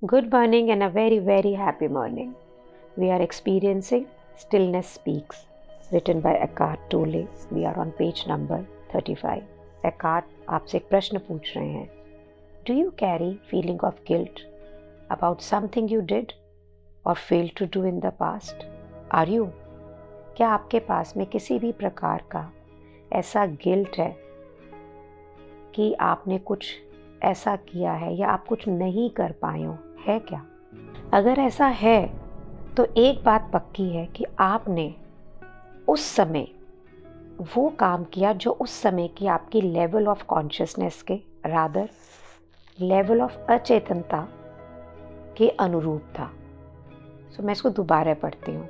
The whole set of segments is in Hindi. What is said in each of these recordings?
Good morning and a very, very happy morning. We are experiencing Stillness Speaks, written by Eckhart Tolle. We are on page number 35. Eckhart आपसे एक प्रश्न पूछ रहे हैं. Do you carry feeling of guilt about something you did or failed to do in the past? Are you? क्या आपके पास में किसी भी प्रकार का ऐसा गिल्ट है कि आपने कुछ ऐसा किया है या आप कुछ नहीं कर पाए हो, है क्या? अगर ऐसा है तो एक बात पक्की है कि आपने उस समय वो काम किया जो उस समय की आपकी लेवल ऑफ कॉन्शियसनेस के रादर लेवल ऑफ अचेतनता के अनुरूप था. सो मैं इसको दोबारा पढ़ती हूँ.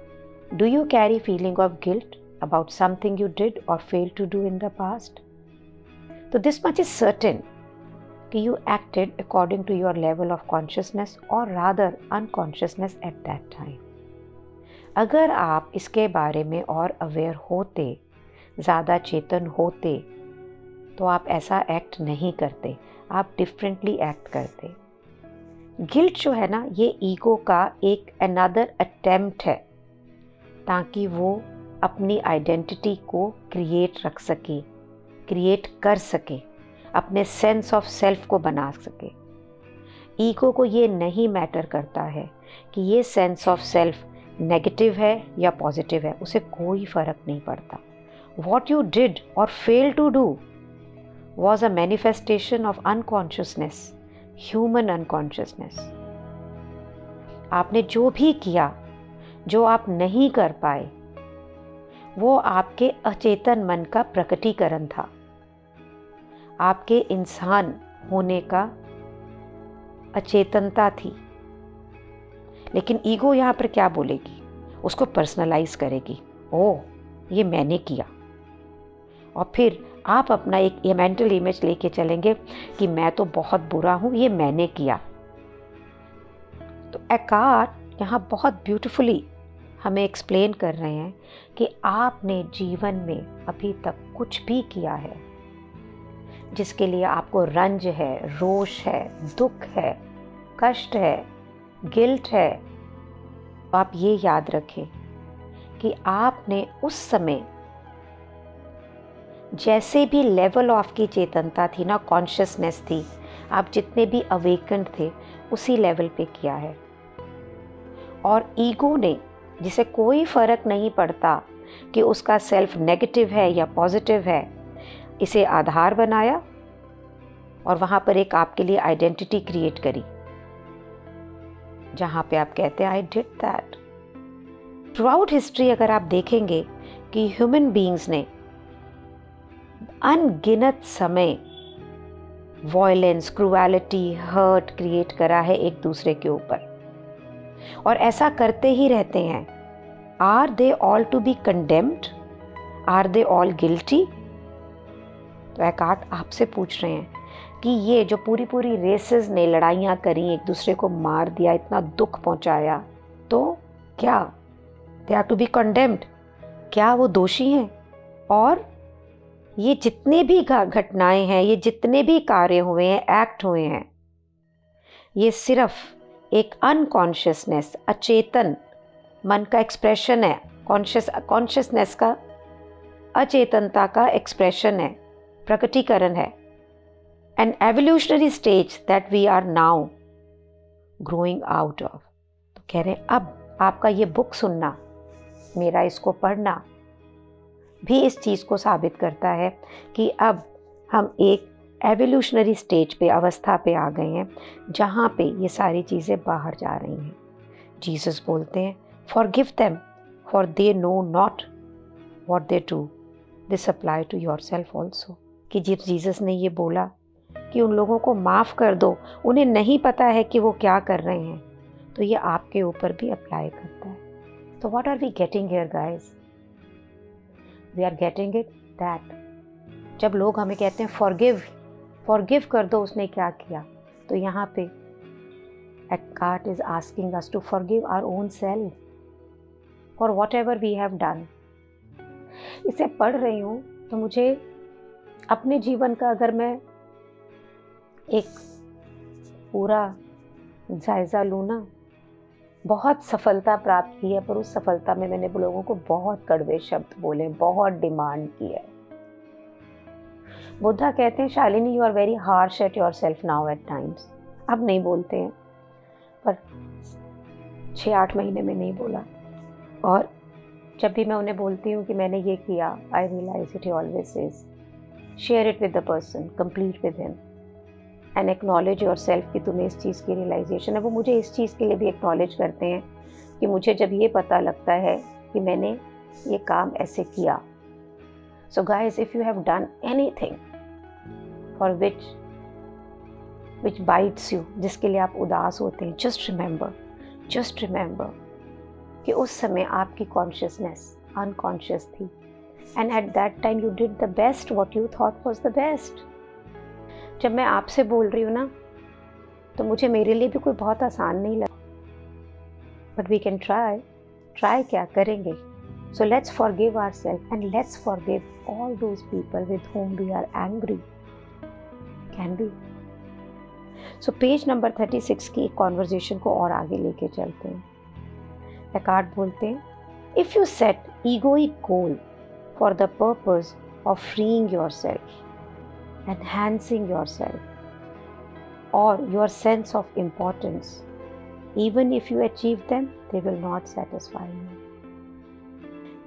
Do you carry feeling of guilt about something you did और fail to do in the past? तो दिस मच इज सर्टेन कि you acted according to your level of consciousness or rather unconsciousness at that time. अगर आप इसके बारे में और अवेयर होते, ज़्यादा चेतन होते, तो आप ऐसा एक्ट नहीं करते, आप डिफरेंटली एक्ट करते. गिल्ट जो है ना, ये ईगो का एक अनदर अटेम्प्ट है ताकि वो अपनी आइडेंटिटी को क्रिएट कर सके, अपने सेंस ऑफ सेल्फ को बना सके. ईगो को ये नहीं मैटर करता है कि ये सेंस ऑफ सेल्फ नेगेटिव है या पॉजिटिव है, उसे कोई फ़र्क नहीं पड़ता. वॉट यू डिड और fail to do was a manifestation of unconsciousness, human unconsciousness. आपने जो भी किया, जो आप नहीं कर पाए, वो आपके अचेतन मन का प्रकटीकरण था, आपके इंसान होने का अचेतनता थी. लेकिन ईगो यहाँ पर क्या बोलेगी? उसको पर्सनलाइज करेगी. ओह, ये मैंने किया. और फिर आप अपना एक ये मेंटल इमेज लेके चलेंगे कि मैं तो बहुत बुरा हूँ, ये मैंने किया. तो एकार्ट यहाँ बहुत ब्यूटीफुली हमें एक्सप्लेन कर रहे हैं कि आपने जीवन में अभी तक कुछ भी किया है जिसके लिए आपको रंज है, रोष है, दुख है, कष्ट है, गिल्ट है. आप ये याद रखें कि आपने उस समय जैसे भी लेवल ऑफ की चेतनता थी ना, कॉन्शियसनेस थी, आप जितने भी अवेकेंड थे उसी लेवल पे किया है. और ईगो ने, जिसे कोई फर्क नहीं पड़ता कि उसका सेल्फ नेगेटिव है या पॉजिटिव है, इसे आधार बनाया और वहाँ पर एक आपके लिए आइडेंटिटी क्रिएट करी जहाँ पे आप कहते हैं I did that. Through out history अगर आप देखेंगे कि ह्यूमन बीइंग्स ने अनगिनत समय वॉयलेंस, क्रूएलिटी, हर्ट क्रिएट करा है एक दूसरे के ऊपर, और ऐसा करते ही रहते हैं. Are they all to be condemned? Are they all guilty? तो एकार्ट आपसे पूछ रहे हैं कि ये जो पूरी रेसेस ने लड़ाइयाँ करी, एक दूसरे को मार दिया, इतना दुख पहुंचाया, तो क्या they are to be condemned? क्या वो दोषी हैं? और ये जितने भी घटनाएं हैं, ये जितने भी कार्य हुए हैं, एक्ट हुए हैं, ये सिर्फ एक अनकॉन्शियसनेस, अचेतन मन का एक्सप्रेशन है. कॉन्शियसनेस का अचेतनता का एक्सप्रेशन है, प्रकटीकरण है. An evolutionary stage that we are now growing out of. तो कह रहे हैं अब आपका ये बुक सुनना, मेरा इसको पढ़ना भी इस चीज़ को साबित करता है कि अब हम एक एवोल्यूशनरी स्टेज पे, अवस्था पे आ गए हैं जहाँ पे ये सारी चीज़ें बाहर जा रही हैं. जीसस बोलते हैं forgive them for they know not what they do. This apply to yourself also. कि जब जीसस ने ये बोला कि उन लोगों को माफ़ कर दो, उन्हें नहीं पता है कि वो क्या कर रहे हैं, तो ये आपके ऊपर भी अप्लाई करता है. तो what are we getting here guys? We are getting it that जब लोग हमें कहते हैं फॉरगिव कर दो, उसने क्या किया, तो यहाँ पे Eckhart is asking us to forgive our own self for whatever we have done. इसे पढ़ रही हूँ तो मुझे अपने जीवन का अगर मैं एक पूरा जायज़ा लूँ ना, बहुत सफलता प्राप्त की है, पर उस सफलता में मैंने लोगों को बहुत कड़वे शब्द बोले, बहुत डिमांड की है। बुद्धा कहते हैं, Shalini you are very harsh at yourself now at times. अब नहीं बोलते हैं, पर 6-8 महीने में नहीं बोला। और जब भी मैं उन्हें बोलती हूँ कि मैंने ये किया, I realise it, he always says share it with the person, complete with him and acknowledge yourself कि तुम्हें इस चीज़ की रियलाइजेशन है। वो मुझे इस चीज़ के लिए भी एक्नॉलेज करते हैं कि मुझे जब ये पता लगता है कि मैंने ये काम ऐसे किया। So guys, if you have done anything for which bytes you, जिसके लिए आप उदास होते हैं, जस्ट रिमेंबर कि उस समय आपकी कॉन्शियसनेस अनकॉन्शियस थी, and at that time you did the best what you thought was the best. जब मैं आपसे बोल रही हूँ ना, तो मुझे मेरे लिए भी कोई बहुत आसान नहीं लगा, बट वी कैन ट्राई क्या करेंगे। So let's forgive ourselves and let's forgive all those people with whom we are angry. Can be. So page number 36 की एक कॉन्वर्जेशन को और आगे लेके चलते हैं। एकार्ट बोलते हैं, if you set egoic goal for the purpose of freeing yourself, enhancing yourself or your sense of importance, even if you achieve them, they will not satisfy you.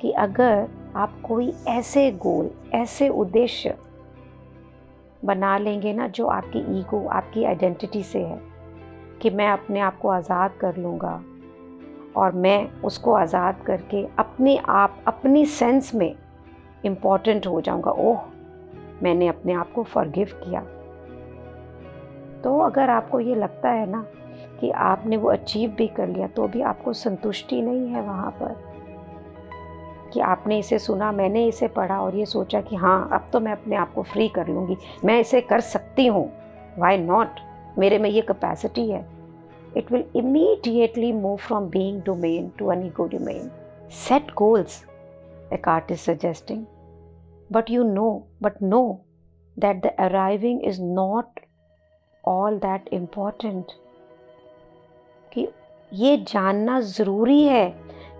कि अगर आप कोई ऐसे गोल, ऐसे उद्देश्य बना लेंगे ना जो आपकी ईगो, आपकी आइडेंटिटी से है, कि मैं अपने आप को आज़ाद कर लूँगा और मैं उसको आज़ाद करके अपने आप, अपनी सेंस में इम्पॉर्टेंट हो जाऊँगा, ओह मैंने अपने आप को फॉरगिव किया। तो अगर आपको ये लगता है ना कि आपने वो अचीव भी कर लिया, तो भी आपको संतुष्टि नहीं है वहाँ पर, कि आपने इसे सुना, मैंने इसे पढ़ा और ये सोचा कि हाँ अब तो मैं अपने आप को फ्री कर लूँगी, मैं इसे कर सकती हूँ, व्हाई नॉट, मेरे में ये कैपेसिटी है। It will immediately move from being domain to an ego domain. Set goals, Eckhart is suggesting, but know that the arriving is not all that important. कि ये जानना ज़रूरी है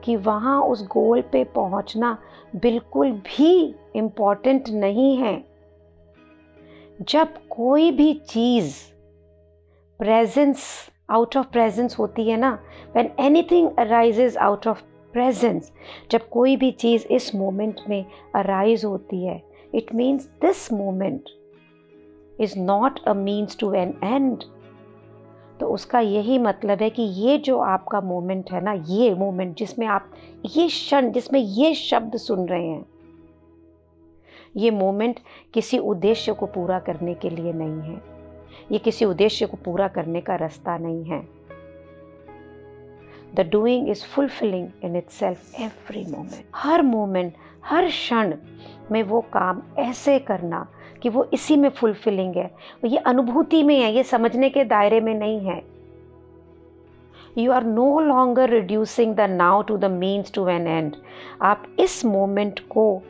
कि वहाँ उस गोल पे पहुँचना बिल्कुल भी इम्पॉर्टेंट नहीं है। जब कोई भी चीज़ आउट ऑफ प्रेजेंस होती है ना, when anything arises out of presence, जब कोई भी चीज़ इस मोमेंट में अराइज होती है, it means this moment is not a means to an end. तो उसका यही मतलब है कि ये जो आपका मोमेंट है ना, ये मोमेंट जिसमें आप, ये क्षण जिसमें ये शब्द सुन रहे हैं, ये मोमेंट किसी उद्देश्य को पूरा करने के लिए नहीं है, ये किसी उद्देश्य को पूरा करने का रास्ता नहीं है। The doing is fulfilling in itself every moment, हर क्षण में वो काम ऐसे करना कि वो इसी में फुलफिलिंग है, ये अनुभूति में है, ये समझने के दायरे में नहीं है। You are no longer reducing the now to the means to an end. आप इस मोमेंट को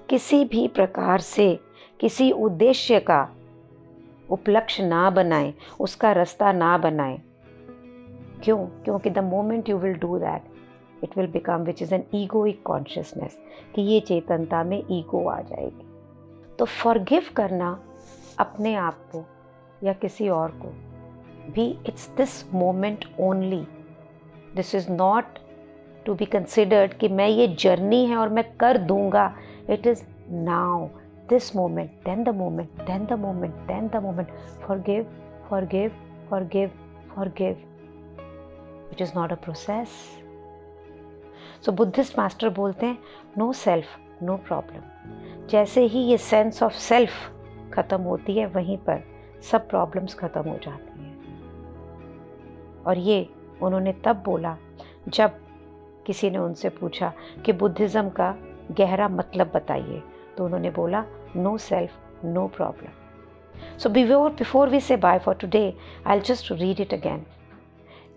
किसी भी प्रकार से किसी उद्देश्य का उपलक्ष्य ना बनाएं, उसका रास्ता ना बनाएं। क्यों? क्योंकि the moment you will do that, it will become which is an egoic consciousness, कि ये चेतनता में ईगो आ जाएगी। तो फॉरगिव करना अपने आप को या किसी और को भी, it's this moment only. This is not to be considered कि मैं ये जर्नी है और मैं कर दूंगा। It is now, this moment, then the moment, then the moment, then the moment. Forgive, which is not a process. So Buddhist master बोलते हैं, no self, no problem. जैसे ही ये सेंस ऑफ सेल्फ खत्म होती है, वहीं पर सब प्रॉब्लम्स खत्म हो जाती हैं। और ये उन्होंने तब बोला जब किसी ने उनसे पूछा कि बुद्धिज़्म का गहरा मतलब बताइए, तो उन्होंने बोला, no self no problem. So before we say bye for today, I will just read it again.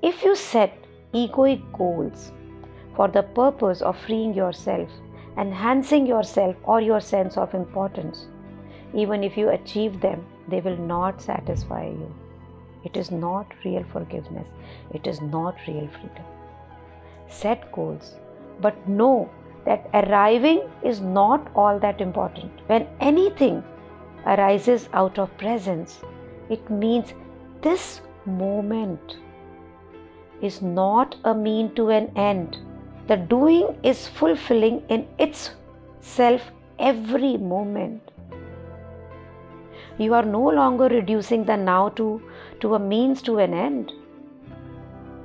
If you set egoic goals for the purpose of freeing yourself, enhancing yourself or your sense of importance, even if you achieve them, they will not satisfy you. It is not real forgiveness. It is not real freedom. Set goals, but know that arriving is not all that important. When anything arises out of presence, it means this moment is not a mean to an end. The doing is fulfilling in itself every moment. You are no longer reducing the now to a means to an end,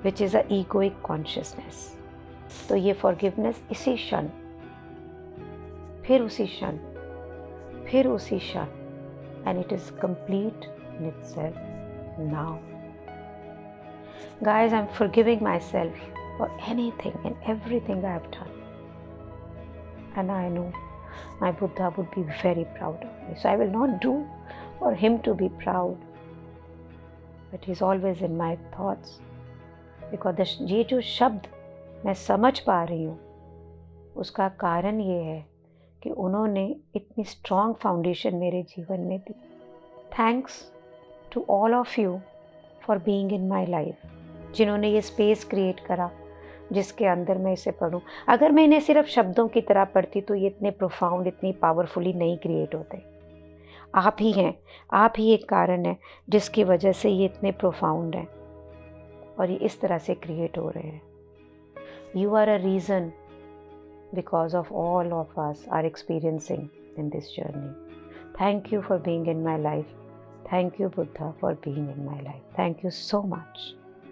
which is a egoic consciousness. तो ये forgiveness इसी क्षण, फिर उसी क्षण, फिर उसी क्षण, and it is complete in itself now. Guys, I'm forgiving myself for anything and everything I have done. And I know my Buddha would be very proud of me. So I will not do for him to be proud. But he's always in my thoughts. Because ये जो शब्द मैं समझ पा रही हूँ, उसका कारण ये है कि उन्होंने इतनी स्ट्रॉन्ग फाउंडेशन मेरे जीवन में दी. Thanks to all of you for being in my life, जिन्होंने ये स्पेस क्रिएट करा जिसके अंदर मैं इसे पढ़ूं. अगर मैं इन्हें सिर्फ शब्दों की तरह पढ़ती तो ये इतने प्रोफाउंड, इतनी पावरफुली नहीं क्रिएट होते. आप ही हैं, आप ही एक कारण है जिसकी वजह से ये इतने प्रोफाउंड हैं और ये इस तरह से क्रिएट हो रहे हैं. You are a reason because of all of us are experiencing in this journey. Thank you for being in my life. Thank you, Buddha, for being in my life. Thank you so much.